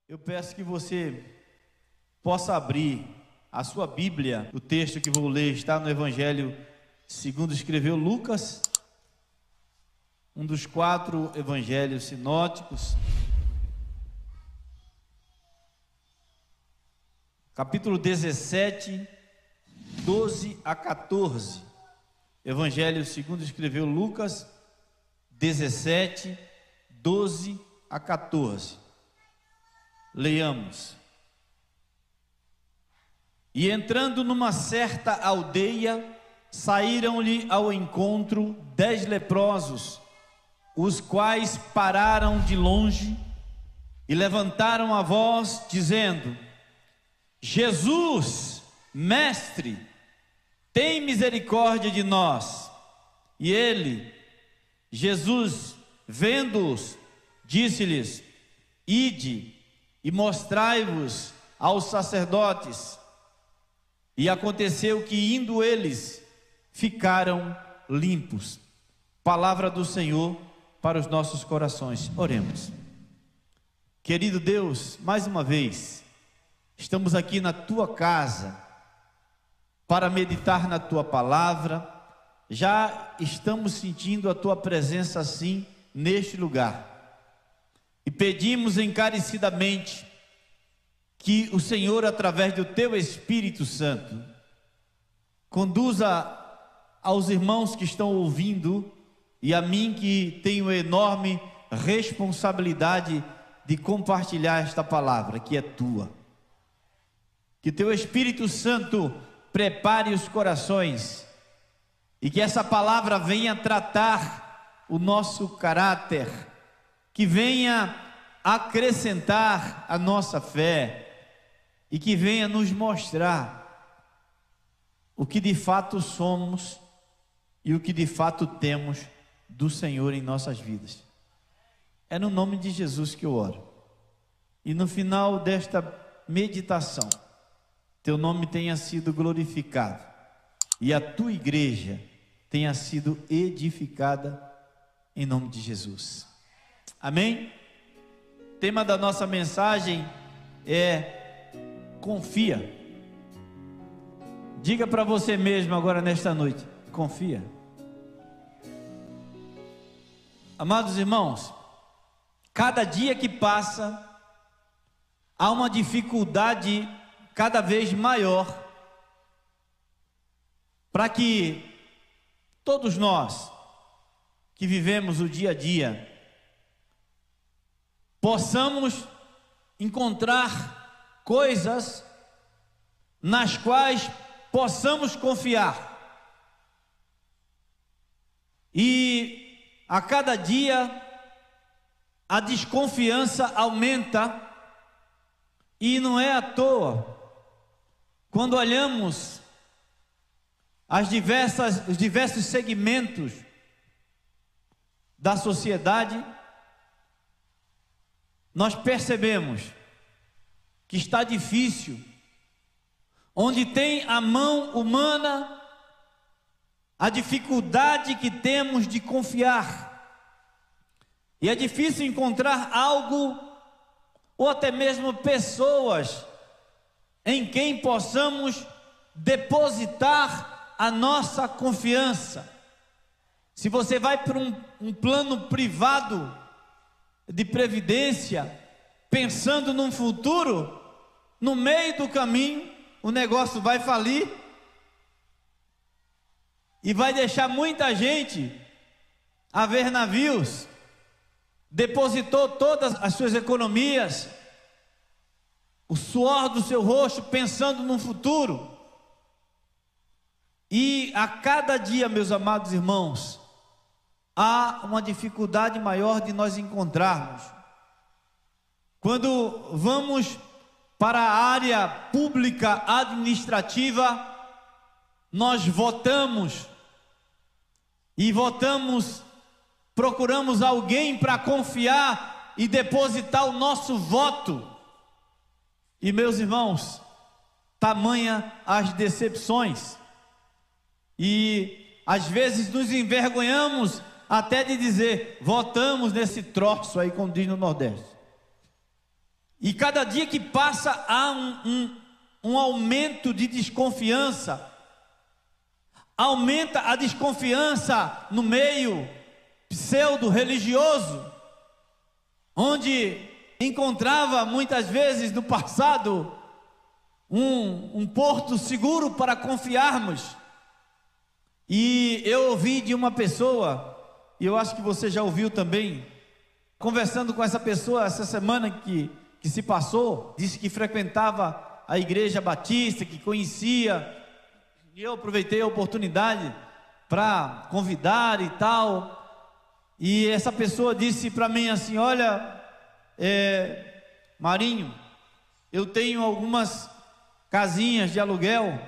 Eu peço que você possa abrir a sua Bíblia. O texto que vou ler está no Evangelho segundo escreveu Lucas, um dos 4 evangelhos sinóticos. Capítulo 17, 12 a 14. Evangelho segundo escreveu Lucas, 17, 12 a 14. Leiamos. E entrando numa certa aldeia, saíram-lhe ao encontro 10 leprosos, os quais pararam de longe e levantaram a voz, dizendo: Jesus, mestre, tem misericórdia de nós. E ele, Jesus, vendo-os, disse-lhes: Ide e mostrai-vos aos sacerdotes. E aconteceu que, indo eles, ficaram limpos. Palavra do Senhor para os nossos corações. Oremos. Querido Deus, mais uma vez estamos aqui na tua casa para meditar na tua palavra. Já estamos sentindo a tua presença assim neste lugar. E pedimos encarecidamente que o Senhor, através do teu Espírito Santo, conduza aos irmãos que estão ouvindo e a mim, que tenho enorme responsabilidade de compartilhar esta palavra que é tua. Que teu Espírito Santo prepare os corações e que essa palavra venha tratar o nosso caráter, que venha acrescentar a nossa fé e que venha nos mostrar o que de fato somos e o que de fato temos do Senhor em nossas vidas. É no nome de Jesus que eu oro. E no final desta meditação, teu nome tenha sido glorificado e a tua igreja tenha sido edificada em nome de Jesus. Amém? O tema da nossa mensagem é confia. Diga para você mesmo agora nesta noite: confia. Amados irmãos, cada dia que passa, há uma dificuldade cada vez maior para que todos nós que vivemos o dia a dia possamos encontrar coisas nas quais possamos confiar. E a cada dia a desconfiança aumenta, e não é à toa. Quando olhamos os diversos segmentos da sociedade, nós percebemos que está difícil. Onde tem a mão humana, a dificuldade que temos de confiar. E é difícil encontrar algo, ou até mesmo pessoas, em quem possamos depositar a nossa confiança. Se você vai para um plano privado de previdência, pensando num futuro, no meio do caminho o negócio vai falir e vai deixar muita gente a ver navios. Depositou todas as suas economias, o suor do seu rosto, pensando no futuro. E a cada dia, meus amados irmãos, há uma dificuldade maior de nós encontrarmos. Quando vamos para a área pública administrativa, nós votamos, procuramos alguém para confiar e depositar o nosso voto. E, meus irmãos, tamanha as decepções, e às vezes nos envergonhamos até de dizer: votamos nesse troço aí, como diz no Nordeste. E cada dia que passa há um aumento de desconfiança. Aumenta a desconfiança no meio pseudo-religioso, onde encontrava muitas vezes no passado um porto seguro para confiarmos. E eu ouvi de uma pessoa, e eu acho que você já ouviu também, conversando com essa pessoa essa semana que se passou, disse que frequentava a igreja batista, que conhecia, e eu aproveitei a oportunidade para convidar e tal, e essa pessoa disse para mim assim: olha, Marinho, eu tenho algumas casinhas de aluguel,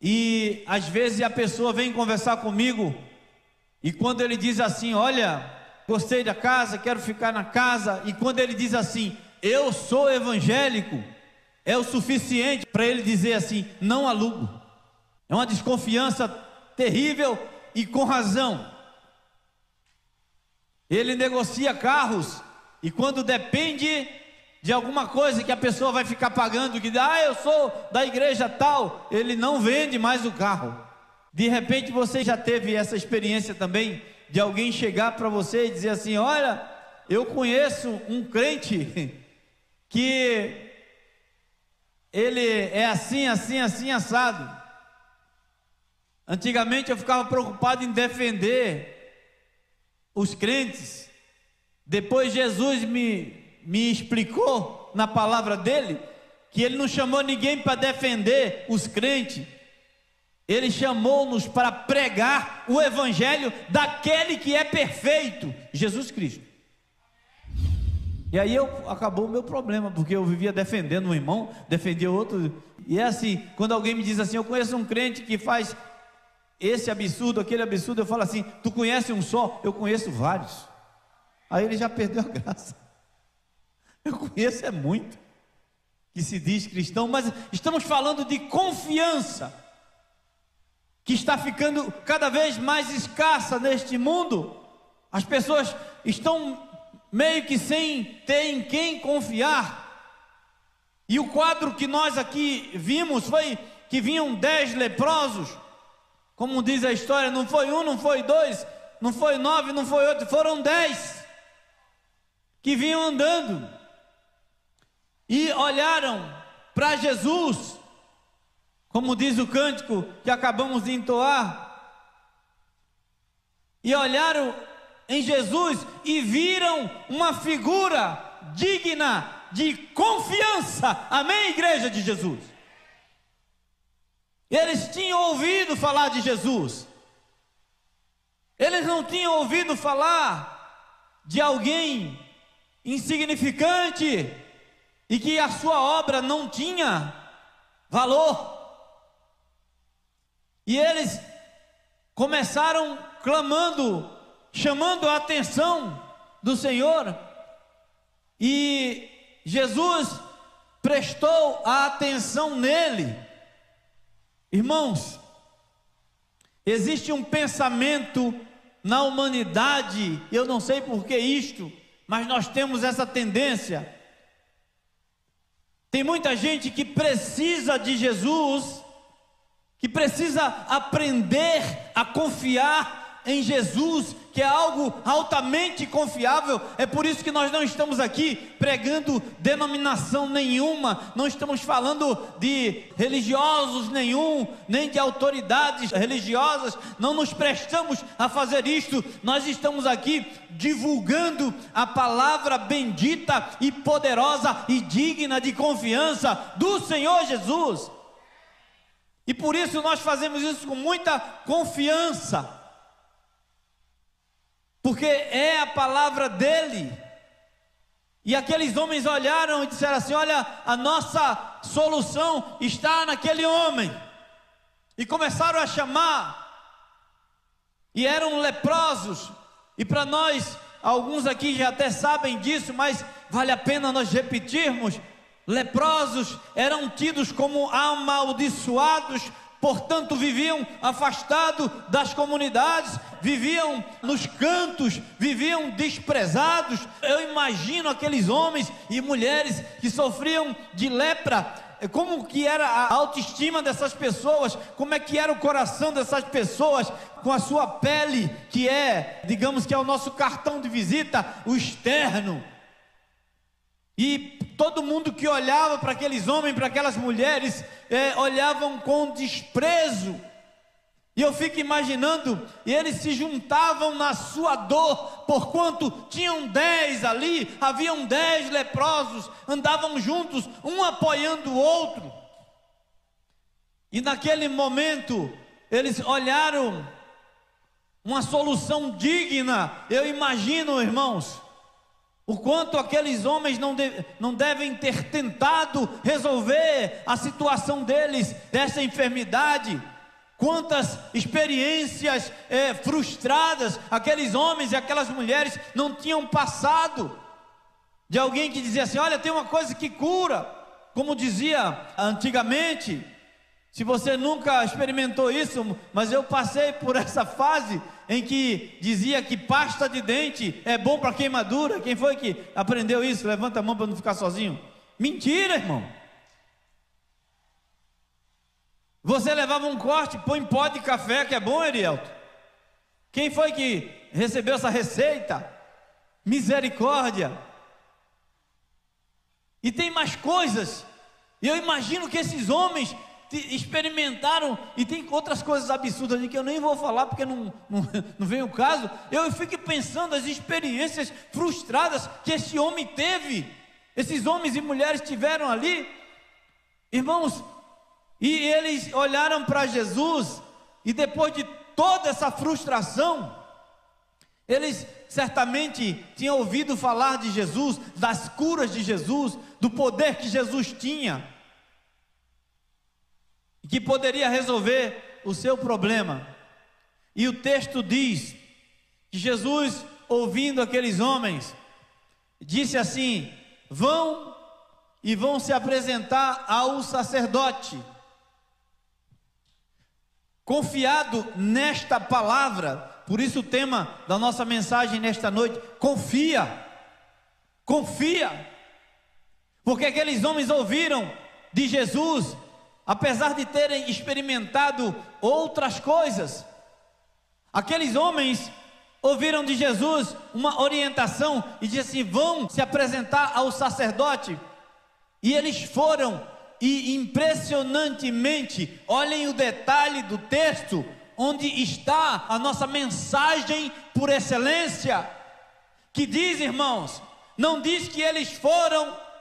e às vezes a pessoa vem conversar comigo, e quando ele diz assim: olha, gostei da casa, quero ficar na casa, e quando ele diz assim, eu sou evangélico, é o suficiente para ele dizer assim, não alugo. É uma desconfiança terrível e com razão. Ele negocia carros, e quando depende de alguma coisa que a pessoa vai ficar pagando, que eu sou da igreja tal, ele não vende mais o carro. De repente você já teve essa experiência também, de alguém chegar para você e dizer assim: olha, eu conheço um crente que ele é assim, assim, assim, assado. Antigamente eu ficava preocupado em defender os crentes. Depois Jesus me explicou na palavra dele que ele não chamou ninguém para defender os crentes. Ele chamou-nos para pregar o evangelho daquele que é perfeito, Jesus Cristo. E aí acabou o meu problema, porque eu vivia defendendo um irmão, defendia outro. E é assim, quando alguém me diz assim: eu conheço um crente que faz esse absurdo, aquele absurdo, eu falo assim: tu conhece um só? Eu conheço vários. Aí ele já perdeu a graça. Eu conheço muito que se diz cristão, mas estamos falando de confiança, que está ficando cada vez mais escassa neste mundo. As pessoas estão meio que sem ter em quem confiar. E o quadro que nós aqui vimos foi que vinham 10 leprosos, como diz a história, não foi um, não foi dois, não foi 9, não foi 8, foram 10 que vinham andando e olharam para Jesus, como diz o cântico que acabamos de entoar, e olharam em Jesus e viram uma figura digna de confiança. Amém, igreja de Jesus? Eles tinham ouvido falar de Jesus, eles não tinham ouvido falar de alguém insignificante e que a sua obra não tinha valor. E eles começaram clamando, chamando a atenção do Senhor, e Jesus prestou a atenção nele. Irmãos, existe um pensamento na humanidade, eu não sei por que isto, mas nós temos essa tendência. Tem muita gente que precisa de Jesus, que precisa aprender a confiar em Jesus, que é algo altamente confiável. É por isso que nós não estamos aqui pregando denominação nenhuma, não estamos falando de religiosos nenhum, nem de autoridades religiosas, não nos prestamos a fazer isto. Nós estamos aqui divulgando a palavra bendita e poderosa e digna de confiança do Senhor Jesus. E por isso nós fazemos isso com muita confiança, porque é a palavra dele. E aqueles homens olharam e disseram assim: olha, a nossa solução está naquele homem. E começaram a chamar, e eram leprosos. E para nós, alguns aqui já até sabem disso, mas vale a pena nós repetirmos: leprosos eram tidos como amaldiçoados, portanto viviam afastados das comunidades, viviam nos cantos, viviam desprezados. Eu imagino aqueles homens e mulheres que sofriam de lepra, como que era a autoestima dessas pessoas, como é que era o coração dessas pessoas, com a sua pele, que é, digamos que é o nosso cartão de visita, o externo. E todo mundo que olhava para aqueles homens, para aquelas mulheres, olhavam com desprezo. E eu fico imaginando, e eles se juntavam na sua dor, porquanto tinham 10 ali, haviam 10 leprosos, andavam juntos, um apoiando o outro. E naquele momento, eles olharam uma solução digna. Eu imagino, irmãos, o quanto aqueles homens não devem ter tentado resolver a situação deles, dessa enfermidade. Quantas experiências frustradas aqueles homens e aquelas mulheres não tinham passado. De alguém que dizia assim: olha, tem uma coisa que cura. Como dizia antigamente, se você nunca experimentou isso, mas eu passei por essa fase em que dizia que pasta de dente é bom para queimadura. Quem foi que aprendeu isso? Levanta a mão para não ficar sozinho. Mentira, irmão. Você levava um corte, põe pó de café, que é bom, Erielto. Quem foi que recebeu essa receita? Misericórdia. E tem mais coisas. E eu imagino que esses homens experimentaram, e tem outras coisas absurdas ali que eu nem vou falar porque não vem o caso. Eu fico pensando as experiências frustradas que esse homem teve, esses homens e mulheres tiveram ali, irmãos. E eles olharam para Jesus, e depois de toda essa frustração, eles certamente tinham ouvido falar de Jesus, das curas de Jesus, do poder que Jesus tinha, que poderia resolver o seu problema. E o texto diz que Jesus, ouvindo aqueles homens, disse assim: vão se apresentar ao sacerdote. Confiado nesta palavra, por isso o tema da nossa mensagem nesta noite: confia, porque aqueles homens ouviram de Jesus, apesar de terem experimentado outras coisas. Aqueles homens ouviram de Jesus uma orientação e disse assim: vão se apresentar ao sacerdote. E eles foram, e impressionantemente, olhem o detalhe do texto, onde está a nossa mensagem por excelência, que diz, irmãos, não diz que eles foram,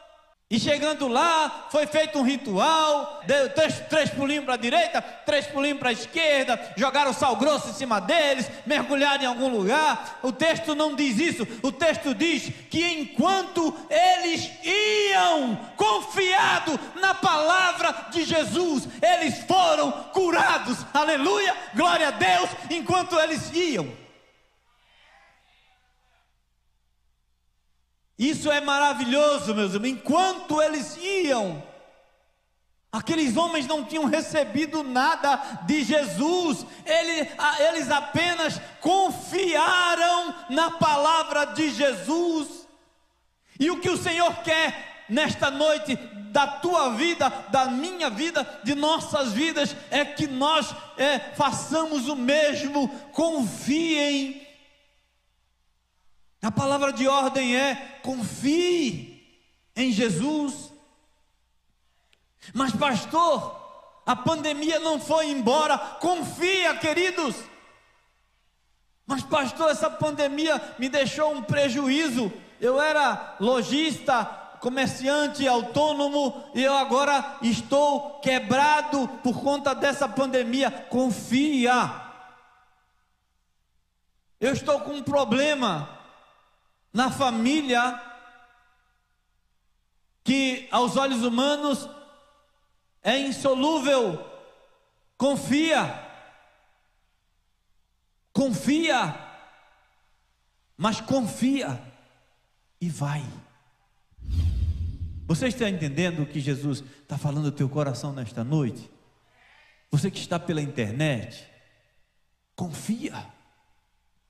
e chegando lá, foi feito um ritual, deu três pulinhos para a direita, 3 pulinhos para a esquerda, jogaram sal grosso em cima deles, mergulharam em algum lugar. O texto não diz isso. O texto diz que enquanto eles iam, confiado na palavra de Jesus, eles foram curados. Aleluia, glória a Deus. Enquanto eles iam, isso é maravilhoso, meus irmãos. Enquanto eles iam, aqueles homens não tinham recebido nada de Jesus, eles apenas confiaram na palavra de Jesus. E o que o Senhor quer nesta noite, da tua vida, da minha vida, de nossas vidas, é que nós façamos o mesmo. Confiem. A palavra de ordem é: confie em Jesus. Mas pastor, a pandemia não foi embora. Confia, queridos. Mas pastor, essa pandemia me deixou um prejuízo. Eu era lojista, comerciante autônomo, e eu agora estou quebrado por conta dessa pandemia. Confia. Eu estou com um problema na família, que aos olhos humanos é insolúvel. Confia, mas confia e vai. Você está entendendo o que Jesus está falando ao teu coração nesta noite? Você que está pela internet, confia,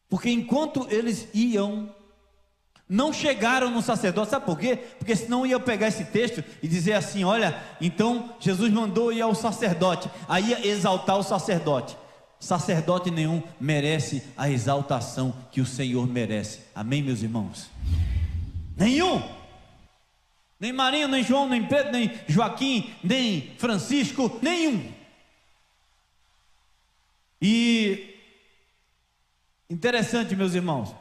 porque enquanto eles iam, não chegaram no sacerdote. Sabe por quê? Porque senão ia pegar esse texto e dizer assim: olha, então Jesus mandou ir ao sacerdote, aí ia exaltar o sacerdote. Sacerdote nenhum merece a exaltação que o Senhor merece. Amém, meus irmãos? Nenhum. Nem Marinho, nem João, nem Pedro, nem Joaquim, nem Francisco, nenhum. E interessante, meus irmãos,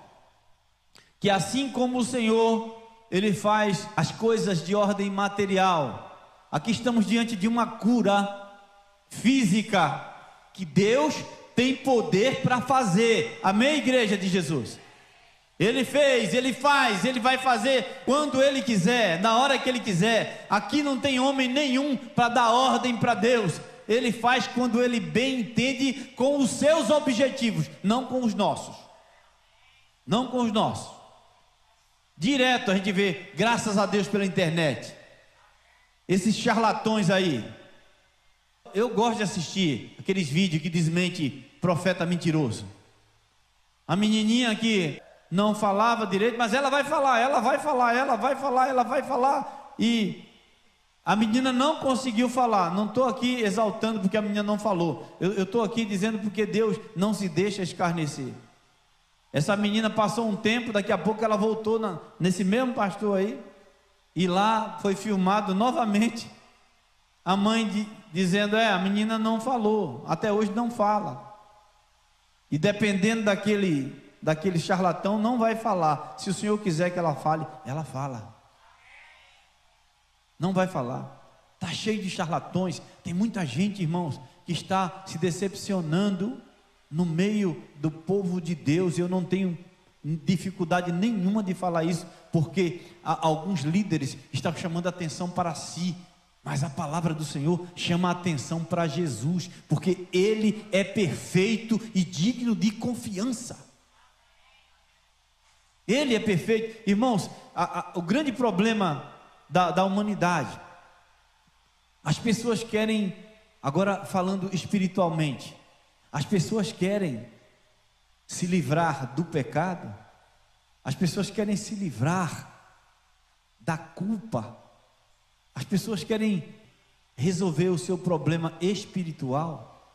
que assim como o Senhor, Ele faz as coisas de ordem material, aqui estamos diante de uma cura física, que Deus tem poder para fazer. Amém, igreja de Jesus? Ele fez, Ele faz, Ele vai fazer quando Ele quiser, na hora que Ele quiser. Aqui não tem homem nenhum para dar ordem para Deus. Ele faz quando Ele bem entende, com os seus objetivos, não com os nossos. Não com os nossos. Direto a gente vê, graças a Deus pela internet, esses charlatões aí. Eu gosto de assistir aqueles vídeos que desmente profeta mentiroso. A menininha que não falava direito, mas ela vai falar, e a menina não conseguiu falar. Não estou aqui exaltando porque a menina não falou, eu estou aqui dizendo porque Deus não se deixa escarnecer. Essa menina passou um tempo, daqui a pouco ela voltou nesse mesmo pastor aí, e lá foi filmado novamente a mãe dizendo: a menina não falou, até hoje não fala. E dependendo daquele charlatão, não vai falar. Se o Senhor quiser que ela fale, ela fala. Não vai falar. Está cheio de charlatões. Tem muita gente, irmãos, que está se decepcionando no meio do povo de Deus. Eu não tenho dificuldade nenhuma de falar isso, porque alguns líderes estão chamando a atenção para si. Mas a palavra do Senhor chama a atenção para Jesus, porque Ele é perfeito e digno de confiança. Ele é perfeito. Irmãos, o grande problema da humanidade, as pessoas querem, agora falando espiritualmente, as pessoas querem se livrar do pecado, as pessoas querem se livrar da culpa, as pessoas querem resolver o seu problema espiritual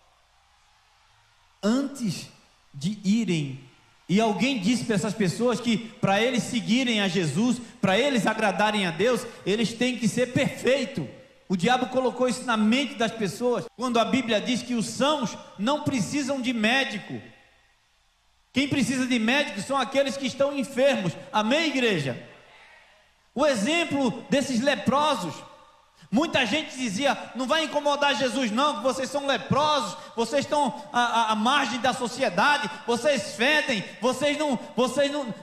antes de irem. E alguém disse para essas pessoas que para eles seguirem a Jesus, para eles agradarem a Deus, eles têm que ser perfeitos. O diabo colocou isso na mente das pessoas, quando a Bíblia diz que os sãos não precisam de médico. Quem precisa de médico são aqueles que estão enfermos. Amém, igreja? O exemplo desses leprosos, muita gente dizia: não vai incomodar Jesus não, que vocês são leprosos, vocês estão à margem da sociedade, vocês fedem,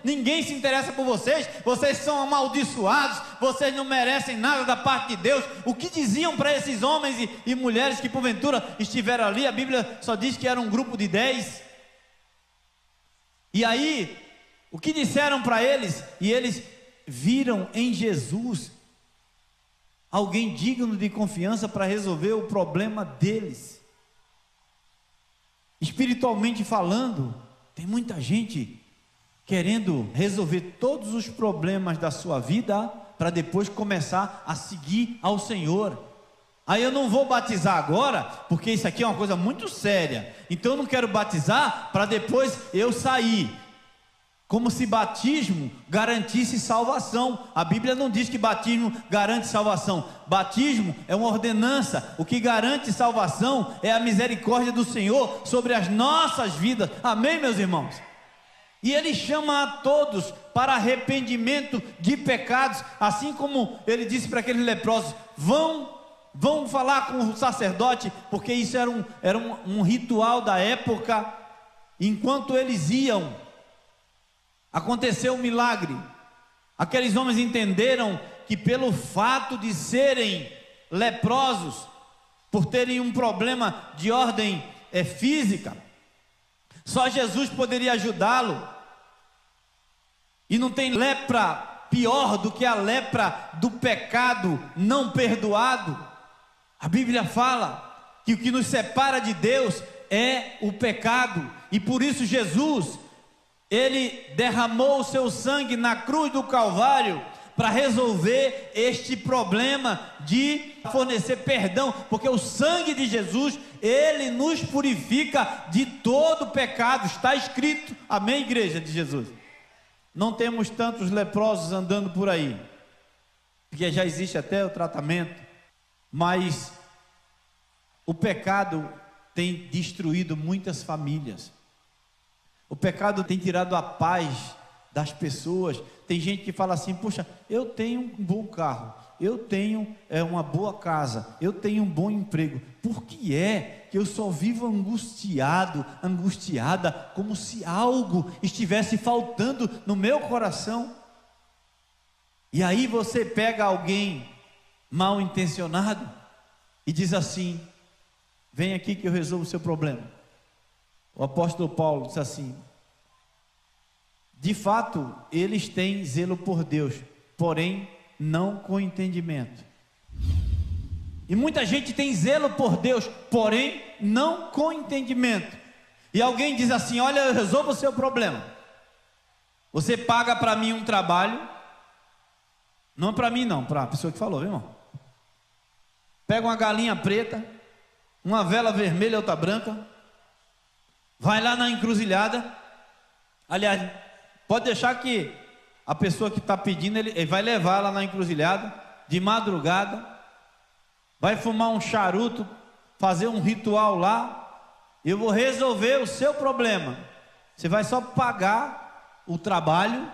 ninguém se interessa por vocês, vocês são amaldiçoados, vocês não merecem nada da parte de Deus. O que diziam para esses homens e mulheres que porventura estiveram ali? A Bíblia só diz que era um grupo de 10. E aí, o que disseram para eles? E eles viram em Jesus alguém digno de confiança para resolver o problema deles. Espiritualmente falando, tem muita gente querendo resolver todos os problemas da sua vida para depois começar a seguir ao Senhor. Aí eu não vou batizar agora, porque isso aqui é uma coisa muito séria, então eu não quero batizar para depois eu sair. Como se batismo garantisse salvação. A Bíblia não diz que batismo garante salvação. Batismo é uma ordenança. O que garante salvação é a misericórdia do Senhor sobre as nossas vidas. Amém, meus irmãos? E Ele chama a todos para arrependimento de pecados, assim como Ele disse para aqueles leprosos: vão falar com o sacerdote, porque isso era um ritual da época. Enquanto eles iam, aconteceu um milagre. Aqueles homens entenderam que pelo fato de serem leprosos, por terem um problema de ordem física, só Jesus poderia ajudá-lo. E não tem lepra pior do que a lepra do pecado não perdoado. A Bíblia fala que o que nos separa de Deus é o pecado, e por isso Jesus, ele derramou o seu sangue na cruz do Calvário para resolver este problema de fornecer perdão, porque o sangue de Jesus, ele nos purifica de todo pecado, está escrito, amém, igreja de Jesus? Não temos tantos leprosos andando por aí, porque já existe até o tratamento, mas o pecado tem destruído muitas famílias, o pecado tem tirado a paz das pessoas. Tem gente que fala assim: poxa, eu tenho um bom carro, eu tenho uma boa casa, eu tenho um bom emprego, por que é que eu só vivo angustiado, angustiada, como se algo estivesse faltando no meu coração? E aí você pega alguém mal intencionado e diz assim: vem aqui que eu resolvo o seu problema. O apóstolo Paulo diz assim: de fato, eles têm zelo por Deus, porém não com entendimento. E muita gente tem zelo por Deus, porém não com entendimento. E alguém diz assim: olha, eu resolvo o seu problema. Você paga para mim um trabalho, não para mim não, para a pessoa que falou, viu, irmão? Pega uma galinha preta, uma vela vermelha, outra branca, vai lá na encruzilhada. Aliás, pode deixar que a pessoa que está pedindo, ele vai levar lá na encruzilhada, de madrugada, vai fumar um charuto, fazer um ritual lá, eu vou resolver o seu problema. Você vai só pagar o trabalho,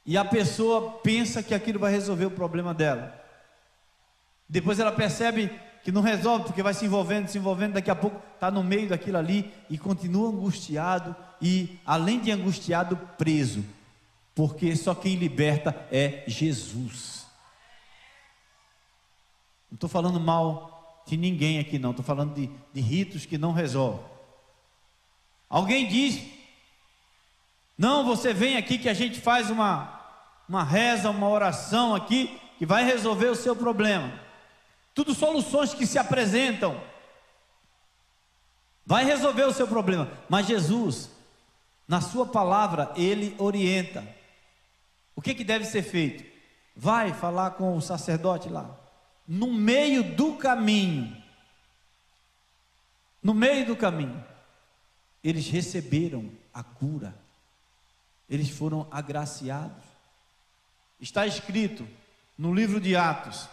e a pessoa pensa que aquilo vai resolver o problema dela. Depois ela percebe que não resolve, porque vai se envolvendo, daqui a pouco está no meio daquilo ali, e continua angustiado, e além de angustiado, preso, porque só quem liberta é Jesus. Não estou falando mal de ninguém aqui não, estou falando de ritos que não resolvem. Alguém diz: não, você vem aqui que a gente faz uma reza, uma oração aqui, que vai resolver o seu problema. Tudo soluções que se apresentam, vai resolver o seu problema. Mas Jesus, na sua palavra, ele orienta o que deve ser feito. Vai falar com o sacerdote lá, no meio do caminho, eles receberam a cura, eles foram agraciados. Está escrito no livro de Atos: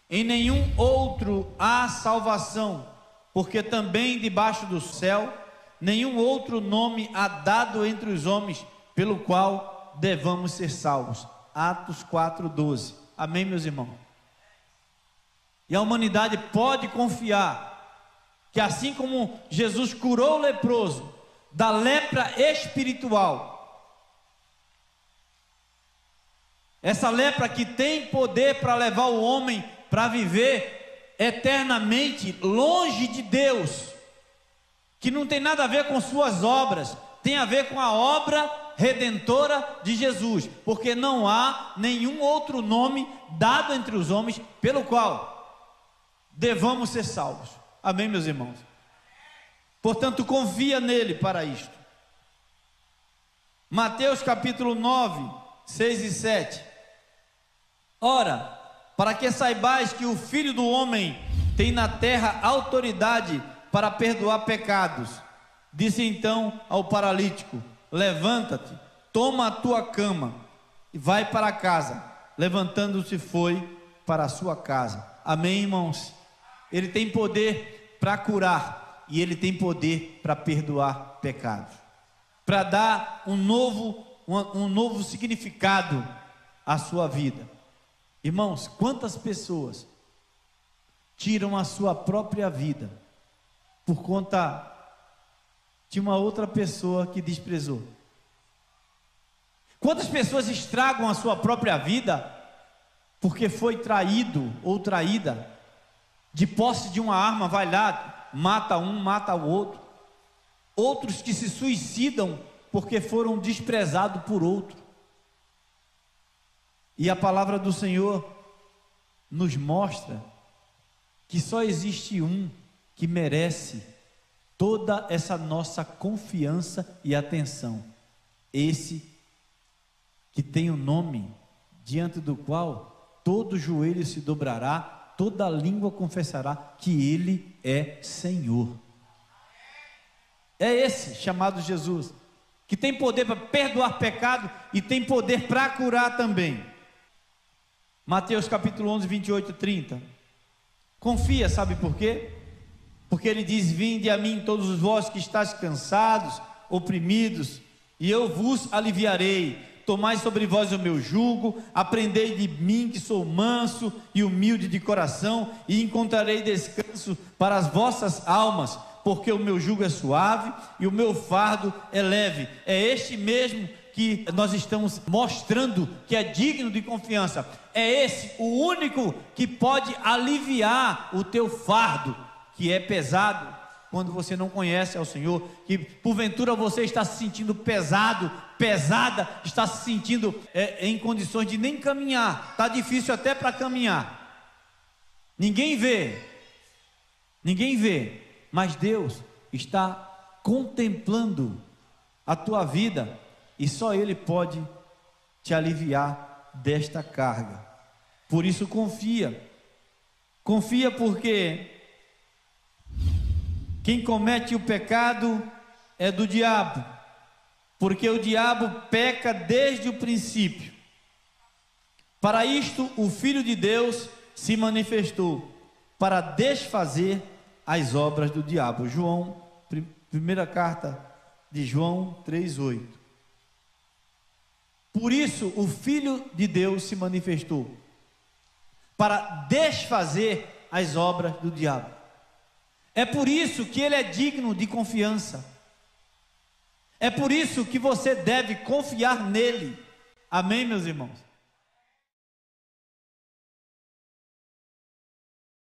em nenhum outro há salvação, porque também debaixo do céu nenhum outro nome há dado entre os homens pelo qual devamos ser salvos. Atos 4:12. Amém, meus irmãos? E a humanidade pode confiar que assim como Jesus curou o leproso da lepra espiritual, essa lepra que tem poder para levar o homem para viver eternamente longe de Deus, que não tem nada a ver com suas obras, tem a ver com a obra redentora de Jesus, porque não há nenhum outro nome dado entre os homens pelo qual devamos ser salvos. Amém, meus irmãos? Portanto, confia nele para isto. Mateus capítulo 9, 6 e 7. Ora, para que saibais que o Filho do Homem tem na terra autoridade para perdoar pecados, disse então ao paralítico: levanta-te, toma a tua cama e vai para casa. Levantando-se, foi para a sua casa. Amém, irmãos? Ele tem poder para curar, e ele tem poder para perdoar pecados, para dar um novo significado à sua vida. Irmãos, quantas pessoas tiram a sua própria vida por conta de uma outra pessoa que desprezou? Quantas pessoas estragam a sua própria vida porque foi traído ou traída, de posse de uma arma, vai lá, mata um, mata o outro. Outros que se suicidam porque foram desprezados por outro. E a palavra do Senhor nos mostra que só existe um que merece toda essa nossa confiança e atenção. Esse que tem o nome diante do qual todo joelho se dobrará, toda língua confessará que Ele é Senhor. É esse chamado Jesus, que tem poder para perdoar pecado e tem poder para curar também. Mateus capítulo 11, 28 e 30. Confia, sabe por quê? Porque ele diz: vinde a mim todos vós que estáis cansados, oprimidos, e eu vos aliviarei. Tomai sobre vós o meu jugo, aprendei de mim que sou manso e humilde de coração, e encontrarei descanso para as vossas almas, porque o meu jugo é suave e o meu fardo é leve. É este mesmo que nós estamos mostrando que é digno de confiança. É esse o único que pode aliviar o teu fardo, que é pesado, quando você não conhece ao Senhor, que porventura você está se sentindo pesado, pesada, está se sentindo em condições de nem caminhar, está difícil até para caminhar, ninguém vê, mas Deus está contemplando a tua vida, e só Ele pode te aliviar desta carga. Por isso confia porque quem comete o pecado é do diabo, porque o diabo peca desde o princípio. Para isto o Filho de Deus se manifestou, para desfazer as obras do diabo. Primeira carta de João 3,8. Por isso o Filho de Deus se manifestou, para desfazer as obras do diabo. É por isso que Ele é digno de confiança. É por isso que você deve confiar nele. Amém, meus irmãos?